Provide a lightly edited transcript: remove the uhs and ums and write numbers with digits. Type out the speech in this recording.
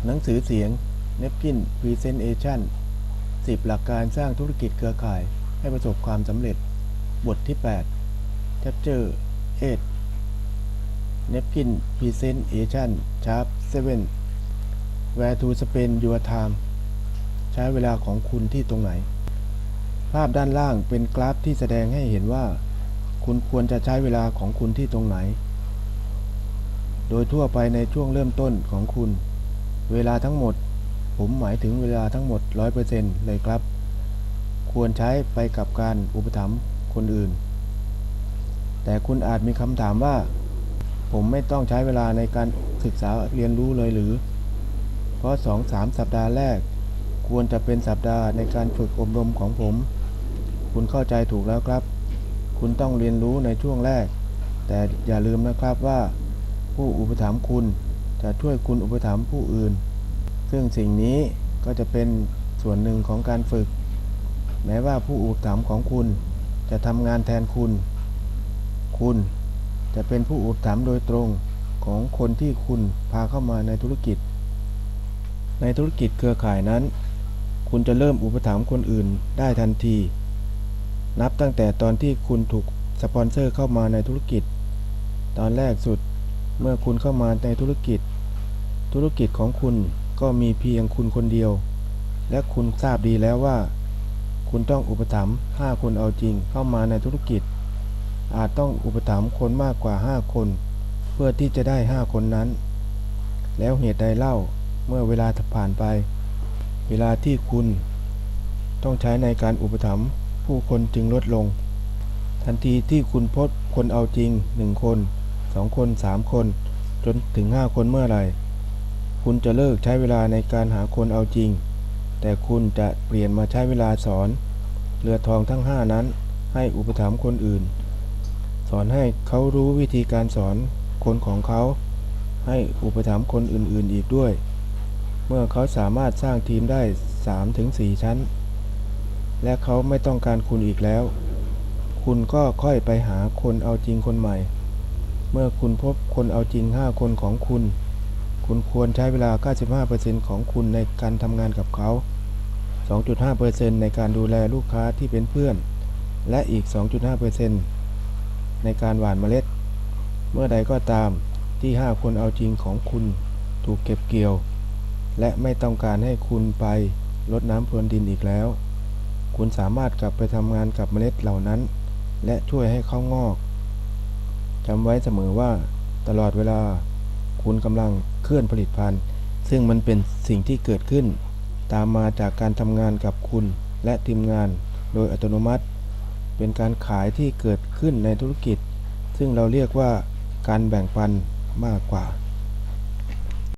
หนังสือเสียง Napkin Presentation 10 หลักการสร้างธุรกิจเครือข่ายให้ประสบความสำเร็จ บทที่ 8 Chapter 8 Napkin Presentation Chapter 7 Where to spend your time ใช้เวลาของคุณที่ตรงไหน ภาพด้านล่างเป็นกราฟที่แสดงให้เห็นว่าคุณควรจะใช้เวลาของคุณที่ตรงไหน โดยทั่วไปในช่วงเริ่มต้นของคุณเวลาทั้งหมดผมหมายถึงเวลาทั้งหมด 100% เลยครับควรใช้ไปกับการอุปถัมภ์คนอื่นแต่คุณอาจมีคำถามว่าผมไม่ต้องใช้เวลาในการศึกษาเรียนรู้เลยหรือเพราะ 2-3 สัปดาห์แรกควรจะเป็นสัปดาห์ในการฝึกอบรมของผมคุณเข้าใจถูกแล้วครับคุณต้องเรียนรู้ในช่วงแรกแต่อย่าลืมนะครับว่าผู้อุปถัมภ์คุณจะช่วยคุณอุปถัมภ์ผู้อื่นซึ่งสิ่งนี้ก็จะเป็นส่วนหนึ่งของการฝึกแม้ว่าผู้อุปถัมภ์ของคุณจะทำงานแทนคุณจะเป็นผู้อุปถัมภ์โดยตรงของคนที่คุณพาเข้ามาในธุรกิจเครือข่ายนั้นคุณจะเริ่มอุปถัมภ์คนอื่นได้ทันทีนับตั้งแต่ตอนที่คุณถูกสปอนเซอร์เข้ามาในธุรกิจตอนแรกสุดเมื่อคุณเข้ามาในธุรกิจของคุณก็มีเพียงคุณคนเดียวและคุณทราบดีแล้วว่าคุณต้องอุปถัมภ์5 คนเอาจริงเข้ามาในธุรกิจอาจต้องอุปถัมภ์คนมากกว่า5 คนเพื่อที่จะได้5 คนนั้นแล้วเหตุใดเล่าเมื่อเวลาผ่านไปเวลาที่คุณต้องใช้ในการอุปถัมภ์ผู้คนจึงลดลงทันทีที่คุณพบคนเอาจริง1 คน2 คน3 คนจนถึง5 คนเมื่อไหร่คุณจะเลิกใช้เวลาในการหาคนเอาจริงแต่คุณจะเปลี่ยนมาใช้เวลาสอนเรือทองทั้ง5นั้นให้อุปถัมภ์คนอื่นสอนให้เขารู้วิธีการสอนคนของเขาให้อุปถัมภ์คนอื่นๆอีกด้วยเมื่อเขาสามารถสร้างทีมได้ 3-4 ชั้นและเขาไม่ต้องการคุณอีกแล้วคุณก็ค่อยไปหาคนเอาจริงคนใหม่เมื่อคุณพบคนเอาจริง5 คนของคุณควรใช้เวลา 95% ของคุณในการทำงานกับเขา 2.5% ในการดูแลลูกค้าที่เป็นเพื่อนและอีก 2.5% ในการหว่านเมล็ดเมื่อใดก็ตามที่5 คนเอาจริงของคุณถูกเก็บเกี่ยวและไม่ต้องการให้คุณไปรดน้ำพรวนดินอีกแล้วคุณสามารถกลับไปทำงานกับเมล็ดเหล่านั้นและช่วยให้เขางอกจำไว้เสมอว่าตลอดเวลาคุณกำลังเคลื่อนผลิตภัณฑ์ซึ่งมันเป็นสิ่งที่เกิดขึ้นตามมาจากการทำงานกับคุณและทีมงานโดยอัตโนมัติเป็นการขายที่เกิดขึ้นในธุรกิจซึ่งเราเรียกว่าการแบ่งปันมากกว่า